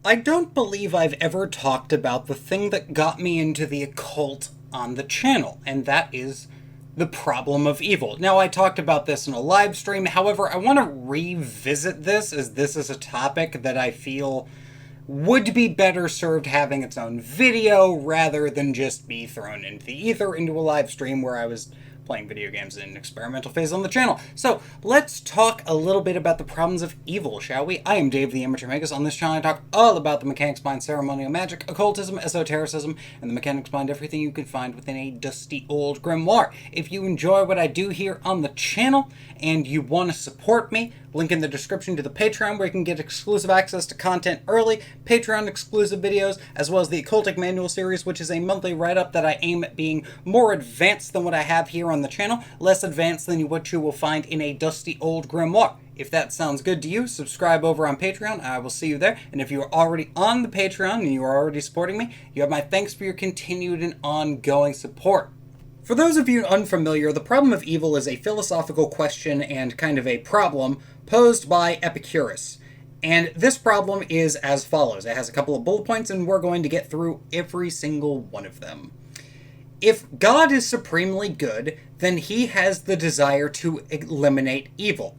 I don't believe I've ever talked about the thing that got me into the occult on the channel, and that is the problem of evil. Now, I talked about this in a live stream, however, I want to revisit this, as this is a topic that I feel would be better served having its own video rather than just be thrown into the ether into a live stream where I was playing video games in an experimental phase on the channel. So, let's talk a little bit about the problems of evil, shall we? I am Dave the Amateur Magus. On this channel I talk all about the mechanics behind ceremonial magic, occultism, esotericism, and the mechanics behind everything you can find within a dusty old grimoire. If you enjoy what I do here on the channel, and you want to support me, link in the description to the Patreon where you can get exclusive access to content early, Patreon exclusive videos, as well as the Occultic Manual series, which is a monthly write-up that I aim at being more advanced than what I have here on the channel, less advanced than what you will find in a dusty old grimoire. If that sounds good to you, subscribe over on Patreon. I will see you there. And if you are already on the Patreon and you are already supporting me, you have my thanks for your continued and ongoing support. For those of you unfamiliar, the problem of evil is a philosophical question and kind of a problem posed by Epicurus. And this problem is as follows. It has a couple of bullet points, and we're going to get through every single one of them. If God is supremely good, then he has the desire to eliminate evil.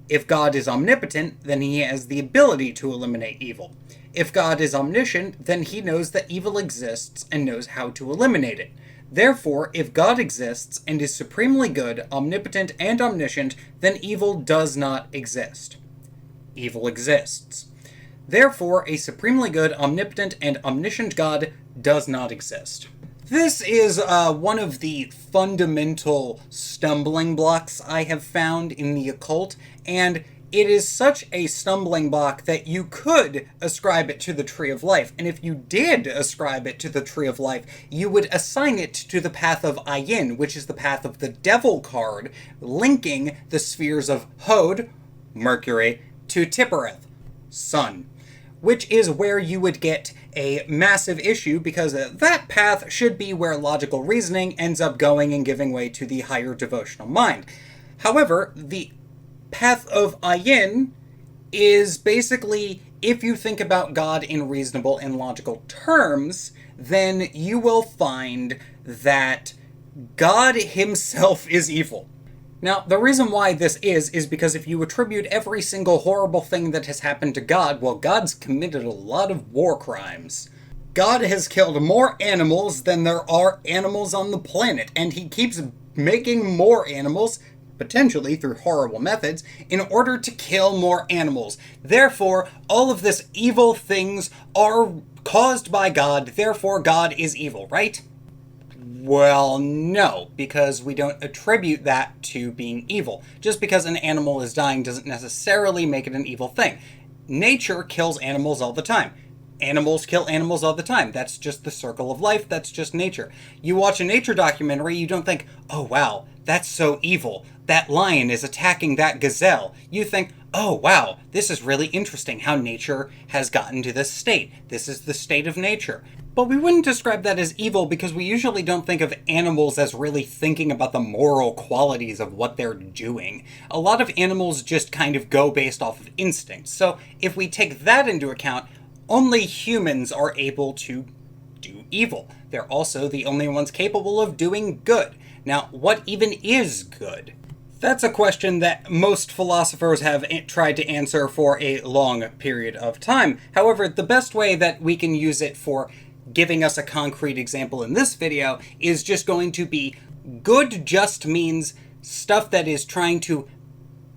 If God is omnipotent, then he has the ability to eliminate evil. If God is omniscient, then he knows that evil exists and knows how to eliminate it. Therefore, if God exists and is supremely good, omnipotent, and omniscient, then evil does not exist. Evil exists. Therefore, a supremely good, omnipotent, and omniscient God does not exist. This is one of the fundamental stumbling blocks I have found in the occult, and it is such a stumbling block that you could ascribe it to the Tree of Life. And if you did ascribe it to the Tree of Life, you would assign it to the path of Ayin, which is the path of the Devil card, linking the spheres of Hod, Mercury, to Tippereth, Sun, which is where you would get a massive issue, because that path should be where logical reasoning ends up going and giving way to the higher devotional mind. However, the path of Ayin is basically, if you think about God in reasonable and logical terms, then you will find that God himself is evil. Now, the reason why this is because if you attribute every single horrible thing that has happened to God, well, God's committed a lot of war crimes. God has killed more animals than there are animals on the planet, and he keeps making more animals, potentially through horrible methods, in order to kill more animals. Therefore, all of this evil things are caused by God, therefore God is evil, right? Well, no, because we don't attribute that to being evil. Just because an animal is dying doesn't necessarily make it an evil thing. Nature kills animals all the time. Animals kill animals all the time. That's just the circle of life. That's just nature. You watch a nature documentary, you don't think, oh wow, that's so evil. That lion is attacking that gazelle. You think, oh wow, this is really interesting how nature has gotten to this state. This is the state of nature. But we wouldn't describe that as evil because we usually don't think of animals as really thinking about the moral qualities of what they're doing. A lot of animals just kind of go based off of instinct. So if we take that into account, only humans are able to do evil. They're also the only ones capable of doing good. Now, what even is good? That's a question that most philosophers have tried to answer for a long period of time. However, the best way that we can use it for giving us a concrete example in this video is just going to be good just means stuff that is trying to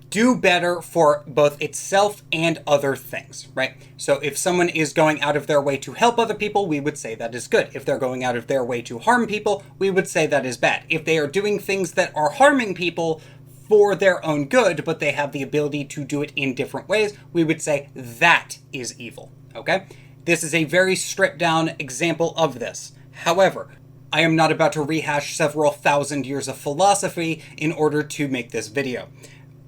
do better for both itself and other things, right? So if someone is going out of their way to help other people, we would say that is good. If they're going out of their way to harm people, we would say that is bad. If they are doing things that are harming people for their own good, but they have the ability to do it in different ways, we would say that is evil, okay? This is a very stripped down example of this. However, I am not about to rehash several thousand years of philosophy in order to make this video.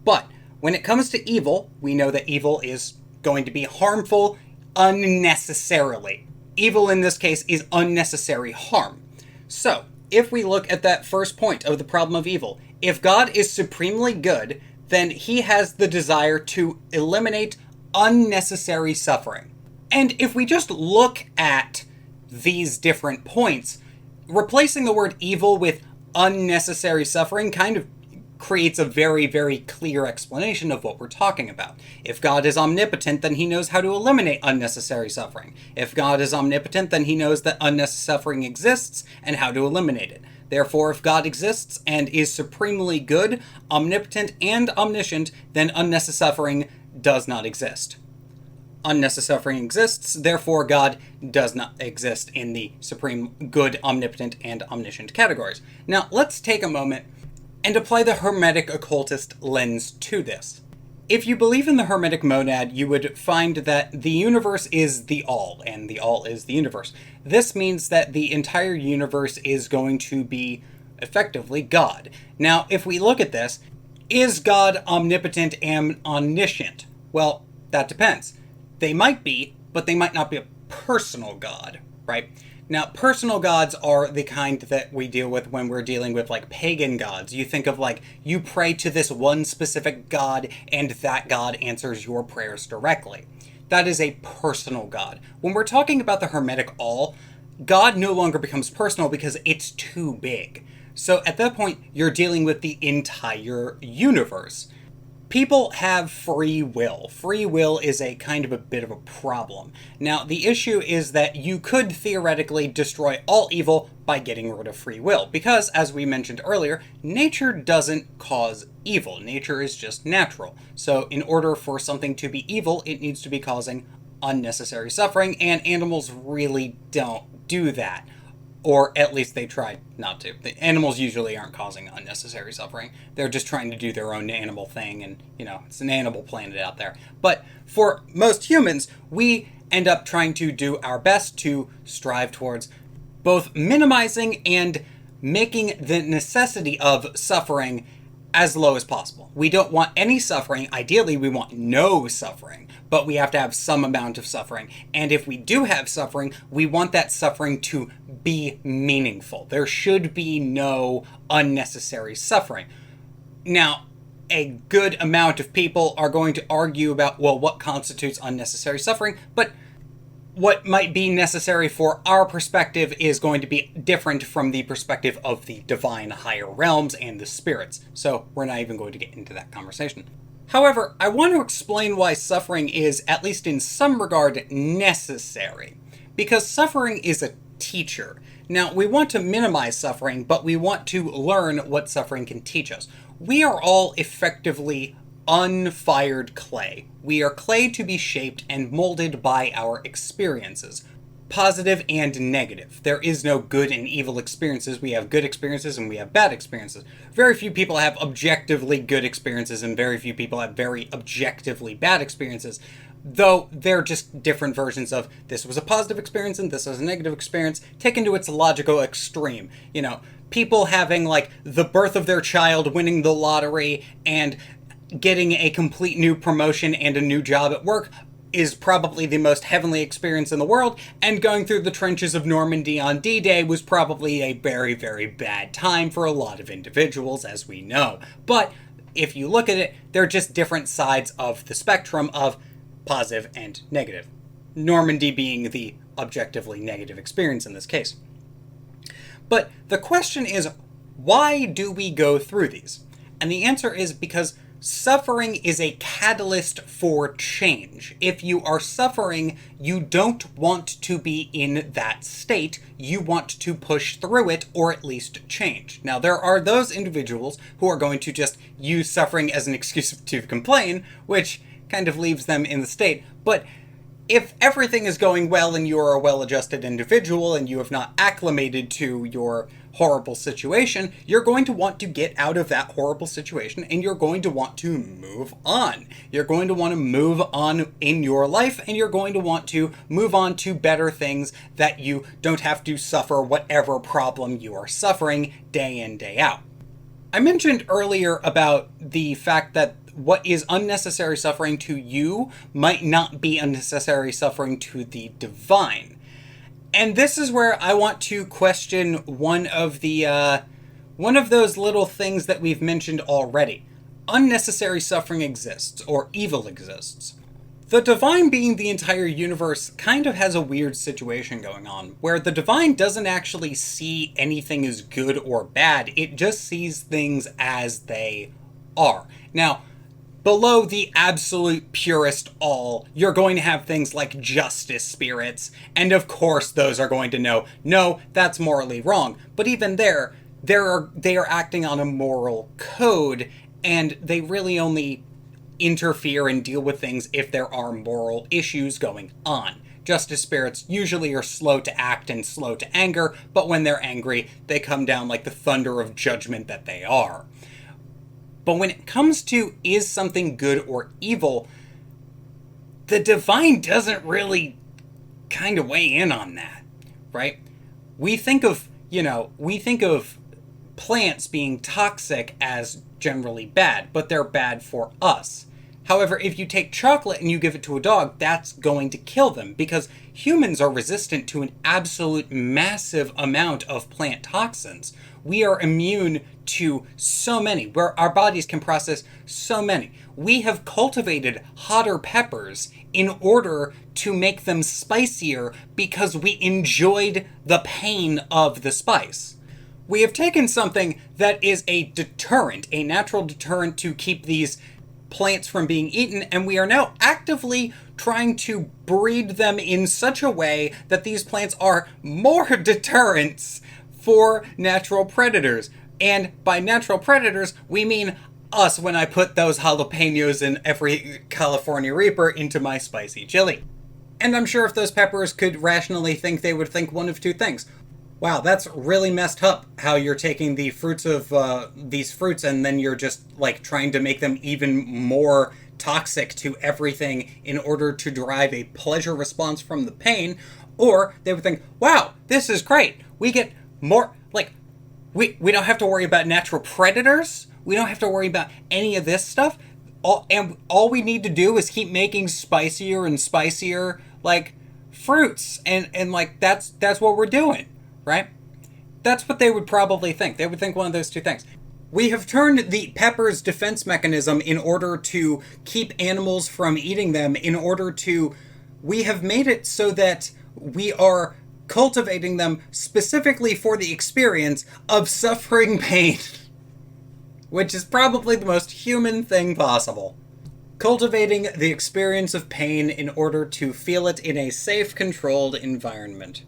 But when it comes to evil, we know that evil is going to be harmful unnecessarily. Evil in this case is unnecessary harm. So, if we look at that first point of the problem of evil, if God is supremely good, then he has the desire to eliminate unnecessary suffering. And if we just look at these different points, replacing the word evil with unnecessary suffering kind of creates a very, very clear explanation of what we're talking about. If God is omnipotent, then he knows how to eliminate unnecessary suffering. If God is omnipotent, then he knows that unnecessary suffering exists and how to eliminate it. Therefore, if God exists and is supremely good, omnipotent, and omniscient, then unnecessary suffering does not exist. Unnecessary suffering exists, therefore God does not exist in the supreme good, omnipotent, and omniscient categories. Now, let's take a moment and apply the Hermetic occultist lens to this. If you believe in the Hermetic monad, you would find that the universe is the all, and the all is the universe. This means that the entire universe is going to be, effectively, God. Now, if we look at this, is God omnipotent and omniscient? Well, that depends. They might be, but they might not be a personal God, right? Now, personal gods are the kind that we deal with when we're dealing with, like, pagan gods. You think of, like, you pray to this one specific god, and that god answers your prayers directly. That is a personal god. When we're talking about the Hermetic all, God no longer becomes personal because it's too big. So at that point, you're dealing with the entire universe. People have free will. Free will is a kind of a bit of a problem. Now, the issue is that you could theoretically destroy all evil by getting rid of free will, because, as we mentioned earlier, nature doesn't cause evil. Nature is just natural. So, in order for something to be evil, it needs to be causing unnecessary suffering, and animals really don't do that. Or at least they try not to. The animals usually aren't causing unnecessary suffering. They're just trying to do their own animal thing, and, it's an animal planet out there. But for most humans, we end up trying to do our best to strive towards both minimizing and making the necessity of suffering as low as possible. We don't want any suffering. Ideally, we want no suffering, but we have to have some amount of suffering. And if we do have suffering, we want that suffering to be meaningful. There should be no unnecessary suffering. Now, a good amount of people are going to argue about, well, what constitutes unnecessary suffering, but what might be necessary for our perspective is going to be different from the perspective of the divine higher realms and the spirits. So we're not even going to get into that conversation. However, I want to explain why suffering is, at least in some regard, necessary. Because suffering is a teacher. Now, we want to minimize suffering, but we want to learn what suffering can teach us. We are all effectively unfired clay. We are clay to be shaped and molded by our experiences, positive and negative. There is no good and evil experiences. We have good experiences and we have bad experiences. Very few people have objectively good experiences and very few people have very objectively bad experiences, though they're just different versions of this was a positive experience and this was a negative experience taken to its logical extreme. People having, like, the birth of their child, winning the lottery, and getting a complete new promotion and a new job at work is probably the most heavenly experience in the world, and going through the trenches of Normandy on D-Day was probably a very, very bad time for a lot of individuals, as we know. But if you look at it, they're just different sides of the spectrum of positive and negative. Normandy being the objectively negative experience in this case. But the question is, why do we go through these? And the answer is because suffering is a catalyst for change. If you are suffering, you don't want to be in that state. You want to push through it or at least change. Now, there are those individuals who are going to just use suffering as an excuse to complain, which kind of leaves them in the state. But if everything is going well and you're a well-adjusted individual and you have not acclimated to your horrible situation, you're going to want to get out of that horrible situation and you're going to want to move on. You're going to want to move on in your life and you're going to want to move on to better things that you don't have to suffer whatever problem you are suffering day in, day out. I mentioned earlier about the fact that what is unnecessary suffering to you might not be unnecessary suffering to the divine. And this is where I want to question one of those little things that we've mentioned already. Unnecessary suffering exists, or evil exists. The divine being the entire universe kind of has a weird situation going on, where the divine doesn't actually see anything as good or bad, it just sees things as they are. Now, below the absolute purest all, you're going to have things like justice spirits, and of course those are going to know, no, that's morally wrong. But even there, they are acting on a moral code, and they really only interfere and deal with things if there are moral issues going on. Justice spirits usually are slow to act and slow to anger, but when they're angry, they come down like the thunder of judgment that they are. But when it comes to is something good or evil, the divine doesn't really kind of weigh in on that, right? We think of plants being toxic as generally bad, but they're bad for us. However, if you take chocolate and you give it to a dog, that's going to kill them, because humans are resistant to an absolute massive amount of plant toxins. We are immune to so many, where our bodies can process so many. We have cultivated hotter peppers in order to make them spicier because we enjoyed the pain of the spice. We have taken something that is a deterrent, a natural deterrent to keep these plants from being eaten, and we are now actively trying to breed them in such a way that these plants are more deterrents for natural predators. And by natural predators, we mean us when I put those jalapenos and every California Reaper into my spicy chili. And I'm sure if those peppers could rationally think, they would think one of two things. Wow, that's really messed up how you're taking the fruits of these fruits and then you're just like trying to make them even more toxic to everything in order to derive a pleasure response from the pain. Or they would think, wow, this is great. We get more, like, we don't have to worry about natural predators. We don't have to worry about any of this stuff. All we need to do is keep making spicier and spicier, like, fruits. And like, that's what we're doing. Right? That's what they would probably think. They would think one of those two things. We have turned the pepper's defense mechanism in order to keep animals from eating them, we have made it so that we are cultivating them specifically for the experience of suffering pain, which is probably the most human thing possible. Cultivating the experience of pain in order to feel it in a safe, controlled environment.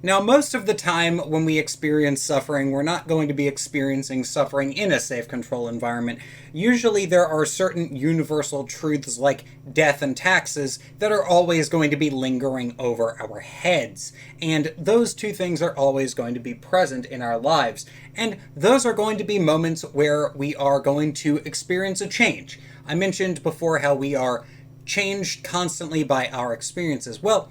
Now, most of the time when we experience suffering, we're not going to be experiencing suffering in a safe control environment. Usually there are certain universal truths like death and taxes that are always going to be lingering over our heads. And those two things are always going to be present in our lives. And those are going to be moments where we are going to experience a change. I mentioned before how we are changed constantly by our experiences. Well,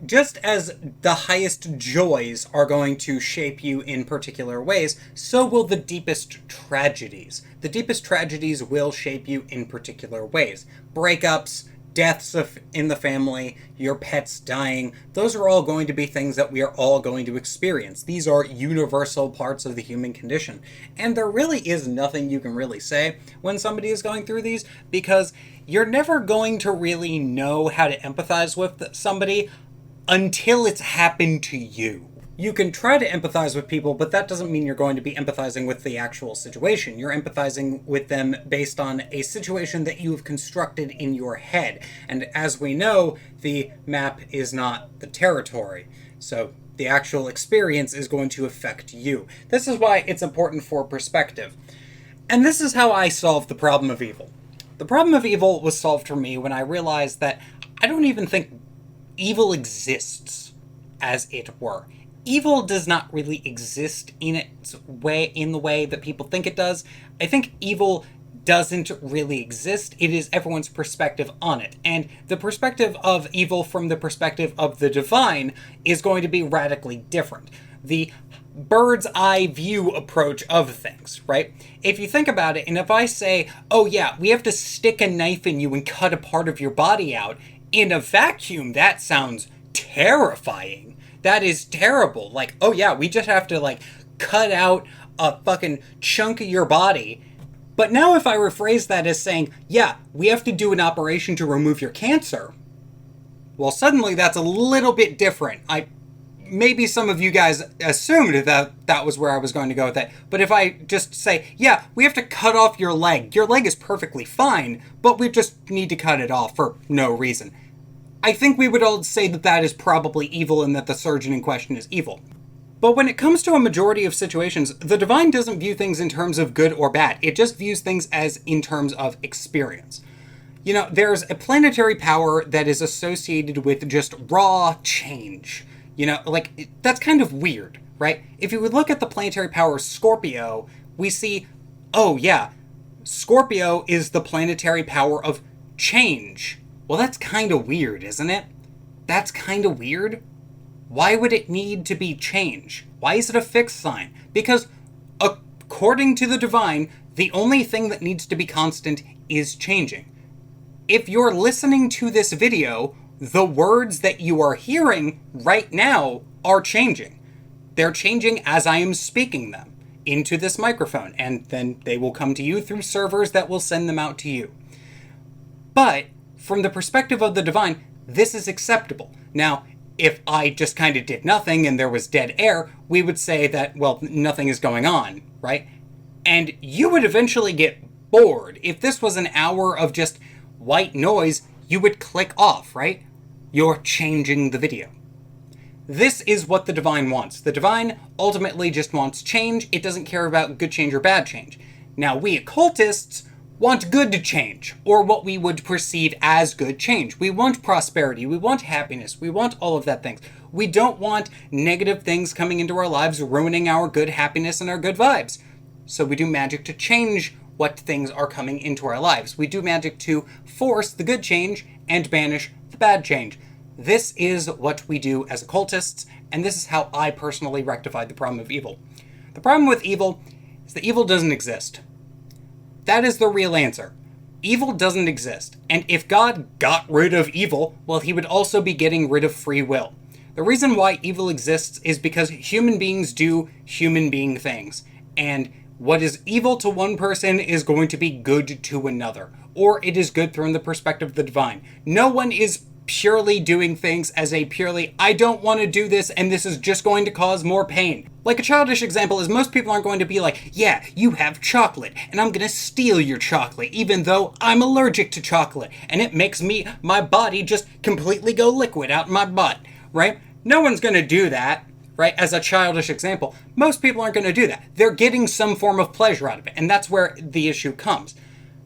just as the highest joys are going to shape you in particular ways, so will the deepest tragedies. The deepest tragedies will shape you in particular ways. Breakups, deaths in the family, your pets dying, those are all going to be things that we are all going to experience. These are universal parts of the human condition. And there really is nothing you can really say when somebody is going through these, because you're never going to really know how to empathize with somebody until it's happened to you. You can try to empathize with people, but that doesn't mean you're going to be empathizing with the actual situation. You're empathizing with them based on a situation that you have constructed in your head. And as we know, the map is not the territory. So the actual experience is going to affect you. This is why it's important for perspective. And this is how I solved the problem of evil. The problem of evil was solved for me when I realized that I don't even think evil exists, as it were. Evil does not really exist in the way that people think it does. I think evil doesn't really exist. It is everyone's perspective on it. And the perspective of evil from the perspective of the divine is going to be radically different. The bird's eye view approach of things, right? If you think about it, and if I say, oh yeah, we have to stick a knife in you and cut a part of your body out, in a vacuum, that sounds terrifying. That is terrible. Like, oh yeah, we just have to, like, cut out a fucking chunk of your body But now if I rephrase that as saying, yeah, we have to do an operation to remove your cancer, well, suddenly that's a little bit different. Maybe some of you guys assumed that that was where I was going to go with that. But if I just say, yeah, we have to cut off your leg is perfectly fine, but we just need to cut it off for no reason, I think we would all say that that is probably evil and that the surgeon in question is evil. But when it comes to a majority of situations, the divine doesn't view things in terms of good or bad. It just views things as in terms of experience. You know, there's a planetary power that is associated with just raw change. You know, like, that's kind of weird, right? If you would look at the planetary power Scorpio, we see, oh yeah, Scorpio is the planetary power of change. Well, that's kind of weird, isn't it? That's kind of weird. Why would it need to be change? Why is it a fixed sign? Because according to the divine, the only thing that needs to be constant is changing. If you're listening to this video, the words that you are hearing right now are changing. They're changing as I am speaking them into this microphone, and then they will come to you through servers that will send them out to you. But from the perspective of the divine, this is acceptable. Now, if I just kind of did nothing and there was dead air, we would say that, well, nothing is going on, right? And you would eventually get bored. If this was an hour of just white noise, you would click off, right? You're changing the video. This is what the divine wants. The divine ultimately just wants change. It doesn't care about good change or bad change. Now, we occultists want good change, or what we would perceive as good change. We want prosperity. We want happiness. We want all of that things. We don't want negative things coming into our lives, ruining our good happiness and our good vibes. So we do magic to change what things are coming into our lives. We do magic to force the good change and banish the bad change. This is what we do as occultists, and this is how I personally rectified the problem of evil. The problem with evil is that evil doesn't exist. That is the real answer. Evil doesn't exist, and if God got rid of evil, well, he would also be getting rid of free will. The reason why evil exists is because human beings do human being things, and what is evil to one person is going to be good to another, or it is good from the perspective of the divine. No one is purely doing things as a purely, I don't want to do this and this is just going to cause more pain. Like a childish example is most people aren't going to be like, yeah, you have chocolate and I'm going to steal your chocolate even though I'm allergic to chocolate and it makes my body just completely go liquid out my butt, right? No one's going to do that. Right? As a childish example, most people aren't going to do that. They're getting some form of pleasure out of it, and that's where the issue comes.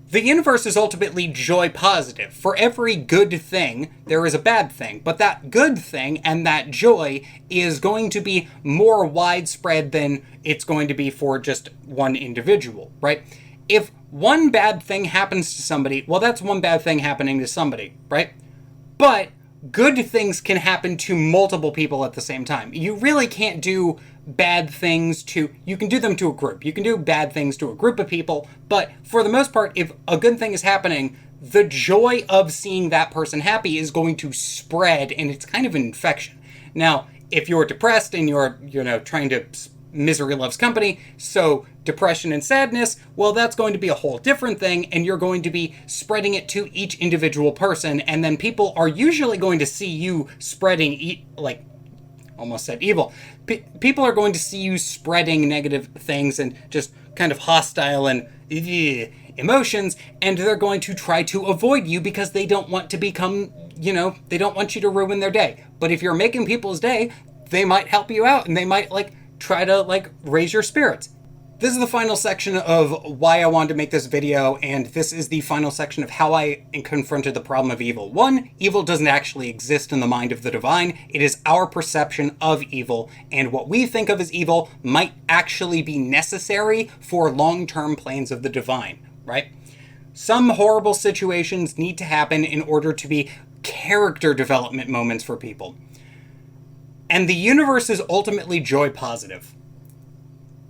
The universe is ultimately joy positive. For every good thing, there is a bad thing, but that good thing and that joy is going to be more widespread than it's going to be for just one individual, right? If one bad thing happens to somebody, well, that's one bad thing happening to somebody, right? But good things can happen to multiple people at the same time. You really can't do bad things you can do them to a group. You can do bad things to a group of people, but for the most part, if a good thing is happening, the joy of seeing that person happy is going to spread, and it's kind of an infection. Now, if you're depressed and you're, trying to misery loves company, so depression and sadness, well, that's going to be a whole different thing, and you're going to be spreading it to each individual person, and then people are usually going to see you spreading, almost said evil. People are going to see you spreading negative things and just kind of hostile and emotions, and they're going to try to avoid you because they don't want to become, they don't want you to ruin their day. But if you're making people's day, they might help you out, and they might, try to, raise your spirits. This is the final section of why I wanted to make this video, and this is the final section of how I confronted the problem of evil. 1, evil doesn't actually exist in the mind of the divine. It is our perception of evil, and what we think of as evil might actually be necessary for long-term plans of the divine, right? Some horrible situations need to happen in order to be character development moments for people. And the universe is ultimately joy positive.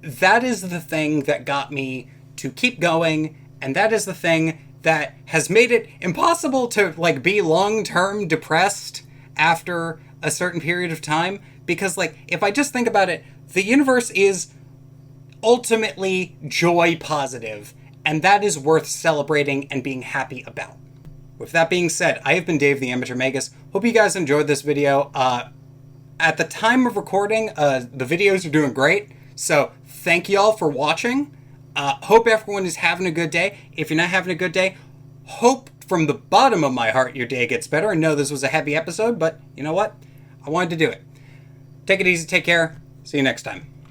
That is the thing that got me to keep going, and that is the thing that has made it impossible to, be long-term depressed after a certain period of time. Because, if I just think about it, the universe is ultimately joy positive, And that is worth celebrating and being happy about. With that being said, I have been Dave the Amateur Magus. Hope you guys enjoyed this video. At the time of recording, the videos are doing great. So thank y'all for watching. Hope everyone is having a good day. If you're not having a good day, hope from the bottom of my heart your day gets better. I know this was a heavy episode, but you know what? I wanted to do it. Take it easy. Take care. See you next time.